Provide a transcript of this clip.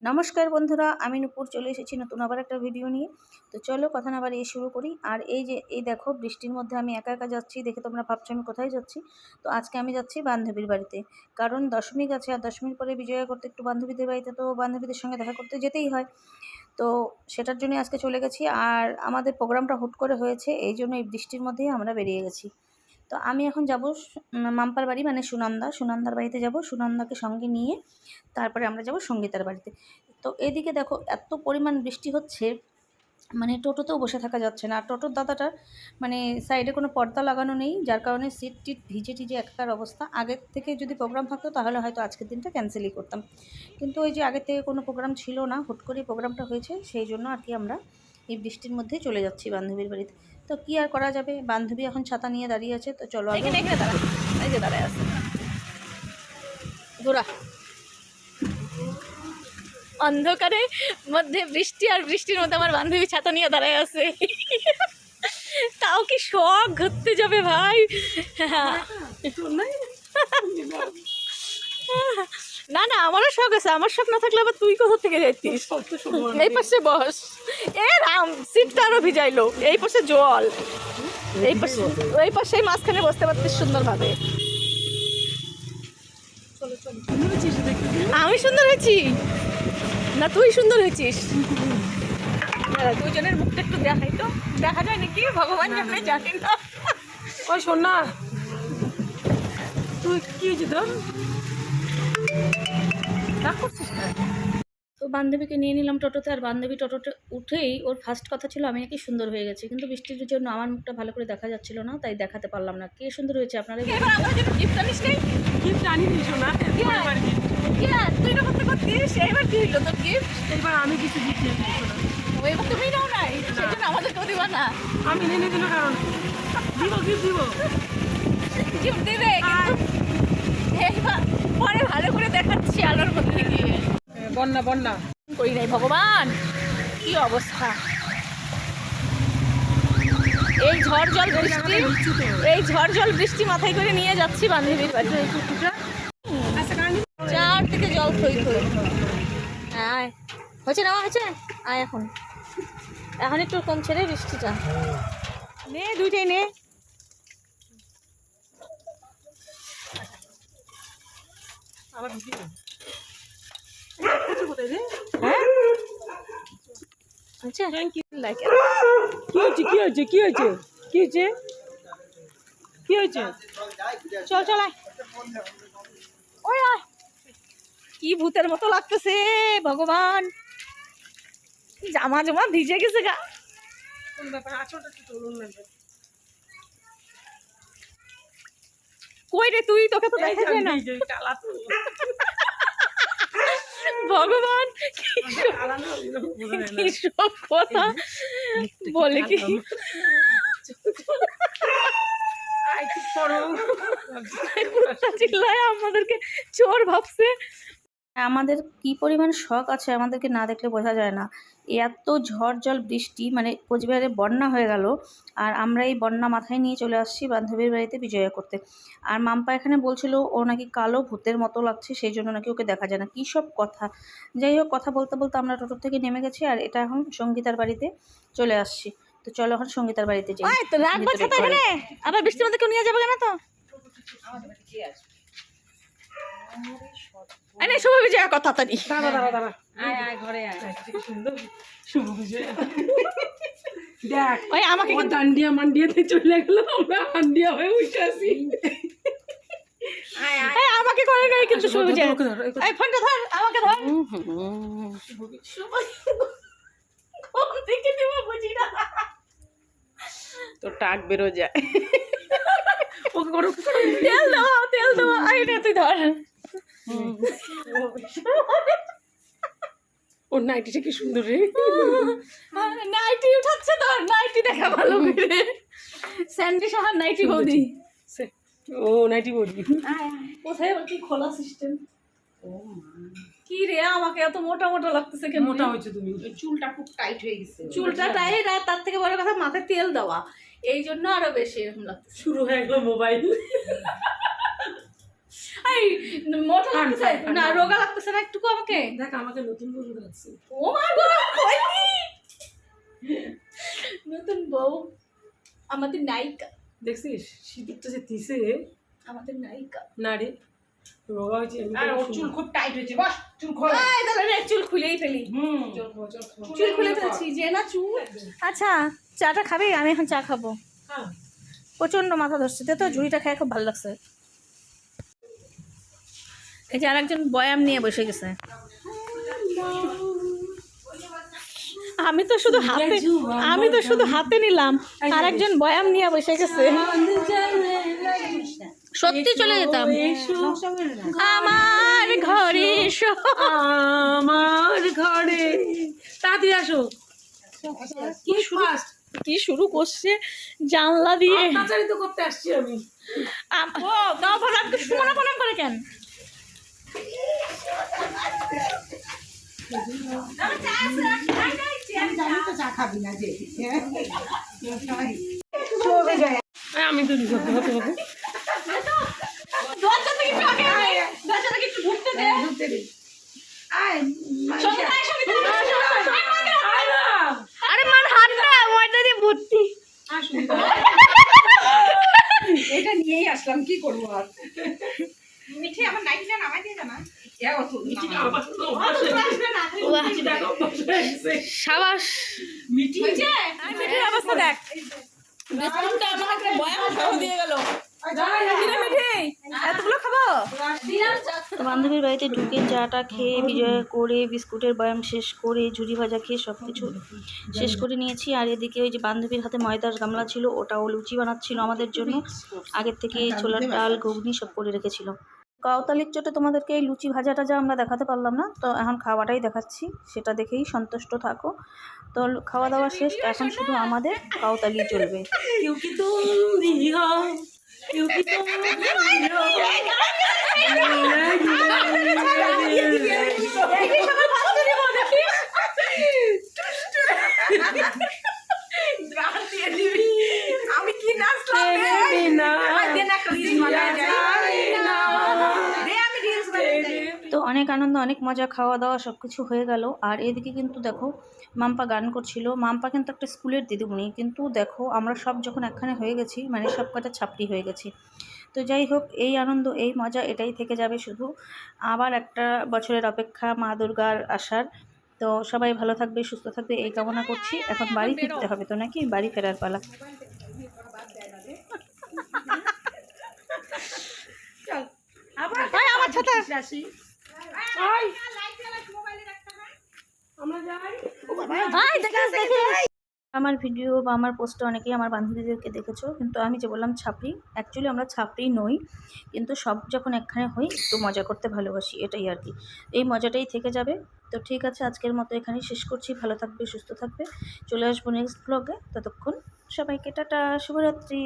নমস্কার বন্ধুরা, আমি নূপুর চলে এসেছি নতুন আবার একটা ভিডিও নিয়ে। তো চলো কথা না বাড়িয়ে শুরু করি। আর এই দেখো বৃষ্টির মধ্যে আমি একা একা যাচ্ছি দেখে তোমরা ভাবছো আমি কোথায় যাচ্ছি। তো আজকে আমি যাচ্ছি বান্ধবীর বাড়িতে, কারণ দশমী আছে আর দশমীর পরে বিজয়া করতে একটু বান্ধবীদের বাড়িতে, তো বান্ধবীদের সঙ্গে দেখা করতে যেতেই হয়। তো সেটার জন্য আজকে চলে গেছি। আর আমাদের প্রোগ্রামটা হুট করে হয়েছে, এই জন্য এই বৃষ্টির মধ্যেই আমরা বেরিয়ে গেছি। তো আমি এখন যাব মাম্পার বাড়ি, মানে সুনন্দার বাড়িতে যাব। সুনন্দাকে সঙ্গে নিয়ে তারপরে আমরা যাব সঙ্গীতার বাড়িতে। তো এদিকে দেখো এত পরিমাণ বৃষ্টি হচ্ছে, মানে টোটোতেও বসে থাকা যাচ্ছে না। আর টোটোর দাদাটার মানে সাইডে কোনো পর্দা লাগানো নেই, যার কারণে সিট টিট ভিজে টিজে একাকার অবস্থা। আগের থেকে যদি প্রোগ্রাম থাকতো তাহলে হয়তো আজকের দিনটা ক্যান্সেলই করতাম, কিন্তু ওই যে আগের থেকে কোনো প্রোগ্রাম ছিল না, হুট করেই প্রোগ্রামটা হয়েছে, সেই জন্য আর কি আমরা এই বৃষ্টির মধ্যেই চলে যাচ্ছি বান্ধবীর বাড়িতে। তো কী আর করা যাবে, বান্ধবী এখন ছাতা নিয়ে দাঁড়িয়ে আছে। তো চলো এখানে দাঁড়া, এই যে দাঁড়ায় আছে ঘোরা। অন্ধকারে মধ্যে বৃষ্টি, আর বৃষ্টির মধ্যে আমার বান্ধবী ছাতা নিয়ে দাঁড়ায় আছে। তাও কি শখ ঘুরতে যাবে ভাই। না না, আমারও শখ আছে, আমার শখ না থাকলে আবার তুই কোথা থেকে যাইতিস। এই পাশে বস। এ রাম, সিটটা আরো ভিজাইলো। এই পাশে জল, এই পাশে ওই পাশে মাঝখানে বসতে পারতিস সুন্দরভাবে। আমি সুন্দর হয়েছি না তুই সুন্দর হয়েছিস? দুজনের মুখটা একটু দেখাই তো, দেখা যায় নাকি ভগবান জানে, জানি না। ওই শোন না, তুই কি হয়েছে তোর? তো বান্ধবীকে নিয়ে নিলাম টোটোতে। আর বান্ধবী টোটোতে উঠেই ওর ফার্স্ট কথা ছিল আমি নাকি সুন্দর হয়ে গেছি, কিন্তু বৃষ্টির জন্য আমার মুখটা ভালো করে দেখা যাচ্ছিল না, তাই দেখাতে পারলাম না। কে সুন্দর হয়েছে আপনারা? গিফট আনি দিস না, তুই না করতে করতিস, এইবার কি হইলো তোর গিফট? এবার আমি কিছু গিফট নিয়ে দিস না। এবার তুমি নাও নাই, সেজন্য আমাদেরকেও দিবা না? আমি নিয়ে দিল কারণ দিব, গিফট দিব, গিফট দিবে, কিন্তু এইবার পরে ভালো করে দেখাচ্ছি আলোর মধ্যে গিয়ে। বন্যা বন্যা করি নাই, ভগবান কি অবস্থা। এই ঝড় জল বৃষ্টি, এই ঝড় জল বৃষ্টি মাথায় করে নিয়ে যাচ্ছি বান্ধবীর বাড়ি। চারদিকে জল থই থই। আয়, হয়েছে নেওয়া হয়েছে, আয় এখন। এখন একটু কমছে রে বৃষ্টিটা। নে দুইটাই নে। আবার আচ্ছা, থ্যাংক ইউ। কি হয়েছে, কি হয়েছে, কি হয়েছে, কি হয়েছে, কি হয়েছে? চল চল আয়। ওই আয়, কি ভূতের মতো লাগতেছে ভগবান, জামা জামা ভিজে গেছে গা। কোন ব্যাপার, আছোটা একটু চলুন লাগবে। কই রে তুই, তোকে তো দেখা যায় না। ভগবান কি সব কথা বলে, কি চিল্লায় আমাদেরকে চোর ভাবছে। আমাদের কি পরিমাণ শখ আছে আমাদেরকে না দেখলে বোঝা যায় না। এত ঝড় জল বৃষ্টি, মানে কোচবিহারে বন্যা হয়ে গেল, আর আমরা এই বন্যা মাথায় নিয়ে চলে আসছি বান্ধবীর বাড়িতে বিজয়া করতে। আর মাম্পা এখানে বলছিল ও নাকি কালো ভূতের মতো লাগছে, সেই জন্য নাকি ওকে দেখা যায় না। কী সব কথা। যাই হোক, কথা বলতে বলতে আমরা টোটো থেকে নেমে গেছি, আর এটা এখন সঙ্গীতার বাড়িতে চলে আসছি। তো চলো এখন সঙ্গীতার বাড়িতে যাই। আবার বৃষ্টির মধ্যে কেউ নিয়ে যাবে কেন? তো এনে শুভ বিজয়া কথা তাড়াতাড়ি। দাঁড়া দাঁড়া দাঁড়া, আয় আয় ঘরে আয়। সুন্দর শুভ বিজয়। দেখ ওই আমাকে কিন্তু ডান্ডিয়া মান্ডিয়াতে চলে গেল, আমরা হান্ডিয়া হয়ে উঠে আসি। আয় আয়, আমাকে করে নাই কিন্তু শুভ বিজয়। এই ফোনটা ধর, আমাকে ধর। কোন দিকে দিব বুঝি না, তো টাক বেরো যায়। ওকে করো, তেল দাও, তেল দাও। আই রে তুই ধর। ওর নাইটিটা কি সুন্দর রে। নাইটি উঠাচ্ছে তোর, নাইটি দেখা ভালো করে। স্যান্ডি সাহার নাইটি বৌদি। ও নাইটি বৌদি কোথায় কি খোলা সিস্টেম? কি রে, আমাকে এত মোটা মোটা লাগতেছে কেন? মোটা হয়েছে তুমি, চুলটা খুব টাইট হয়ে গেছে। চুলটা টাইট, আর তার থেকে বড় কথা মাথায় তেল দেওয়া, এই জন্য আরো বেশি এরকম লাগতেছে। শুরু হয়ে গেল মোবাইল। এই মোটা খান, লাগতেছে খান, খান, না, খান। রোগা লাগতেছে না একটু আমাকে? দেখ আমাকে নতুন বউ লাগছে। ও মা গো, কইলি নতুন বউ, আমাদের নায়িকা, দেখছিস সিঁদুরটা যে দিছে আমাদের নায়িকা। না রে, রোগা হয়েছে এমনি আর করে ওর শুনো। চুল খুব টাইট হয়েছে, বস চুল খোল। এই তাহলে রে চুল খুলেই ফেলি। চুল খুলে ফেলছি যে না চুল। আচ্ছা চাটা খাবি? আমি এখন চা খাবো। হ্যাঁ প্রচণ্ড মাথা ধরছে, তো ঝুড়িটা খেয়ে খুব ভালো লাগছে। এই যে আরেকজন বয়াম নিয়ে বসে গেছে। আমি তো শুধু হাতে নিলাম, আরেকজন বয়াম নিয়ে বসে গেছে। সত্যি চলে যেতাম। আমার ঘরে এসো। আমার ঘরে তাড়াতাড়ি আসো। কি শুরু করছে জানলা দিয়ে। অত্যাচারিত করতে আসছি আমি। ও তাও ভালো, আপনি সুমনা প্রণাম করে কেন? আমি তো করতে হতে হবে। দরজা থেকে একটু আগে আয়, দরজা থেকে একটু ঢুকতে দে। সঙ্গে আয়, সঙ্গে আয়। আরে মান হাতটা ময়দা দিয়ে ভর্তি। এটা নিয়েই আসলাম, কি করবো আর। মিঠি আমার নাইটিটা নামাই দিয়ে জানা। মিঠিটা আমার তো অভ্যাস হয়ে গেছে। মিঠিটা আমার অভ্যাস হয়ে গেছে। সাবাস। মিঠি মিঠির অবস্থা দেখ। বিস্কুটটা আমার একটা বয়াম সহ দিয়ে গেল। এতগুলো খাবো? তো বান্ধবীর বাড়িতে ঢুকে চাটা খেয়ে বিজয় করে বিস্কুটের বয়াম শেষ করে ঝুড়ি ভাজা খেয়ে সব কিছু শেষ করে নিয়েছি। আর এদিকে ওই যে বান্ধবীর হাতে ময়দার গামলা ছিল, ওটাও লুচি বানাচ্ছিল আমাদের জন্য। আগের থেকে ছোলার ডাল ঘুগনি সব করে রেখেছিল। কাউতালির চোটে তোমাদেরকে এই লুচি ভাজা টাজা আমরা দেখাতে পারলাম না, তো এখন খাওয়াটাই দেখাচ্ছি, সেটা দেখেই সন্তুষ্ট থাকো। তো খাওয়া দাওয়া শেষ, এখন শুধু আমাদের কাউতালি চলবে। क्योंकि तुम भी हो क्योंकि तुम भी हो আমি কি নাচলাম রে? तेरे बिना আয় দে না, একটা রিলস বানাই যায়। দে আমি রিলস বানাই যাই। তো অনেক আনন্দ, অনেক মজা, খাওয়া দাওয়া সব কিছু হয়ে গেল। আর এদিকে কিন্তু দেখো মাম্পা গান করছিল। মাম্পা কিন্তু একটা স্কুলের দিদিমণি, কিন্তু দেখো আমরা সব যখন একখানে হয়ে গেছি, মানে সব কটা ছাপড়ি হয়ে গেছি। তো যাই হোক, এই আনন্দ এই মজা এটাই থেকে যাবে শুধু। আবার একটা বছরের অপেক্ষা মা দুর্গার আসার। তো সবাই ভালো থাকবে, সুস্থ থাকবে এই কামনা করছি। এখন বাড়ি ফিরতে হবে তো নাকি, বাড়ি ফেরার পালা। আমার ছাতা আসি। আমরা যাই। আমার ভিডিও বা আমার পোস্টে অনেকেই আমার বান্ধবীদেরকে দেখেছো, কিন্তু আমি যে বললাম ছাপড়ি, অ্যাকচুয়ালি আমরা ছাপড়ি নই, কিন্তু সব যখন একখানে হই একটু মজা করতে ভালোবাসি, এটাই আর কি। এই মজাটাই থেকে যাবে। তো ঠিক আছে, আজকের মতো এখানেই শেষ করছি। ভালো থাকবে, সুস্থ থাকবে, চলে আসবো নেক্সট ব্লগে। ততক্ষণ সবাইকে টাটা, শুভরাত্রি।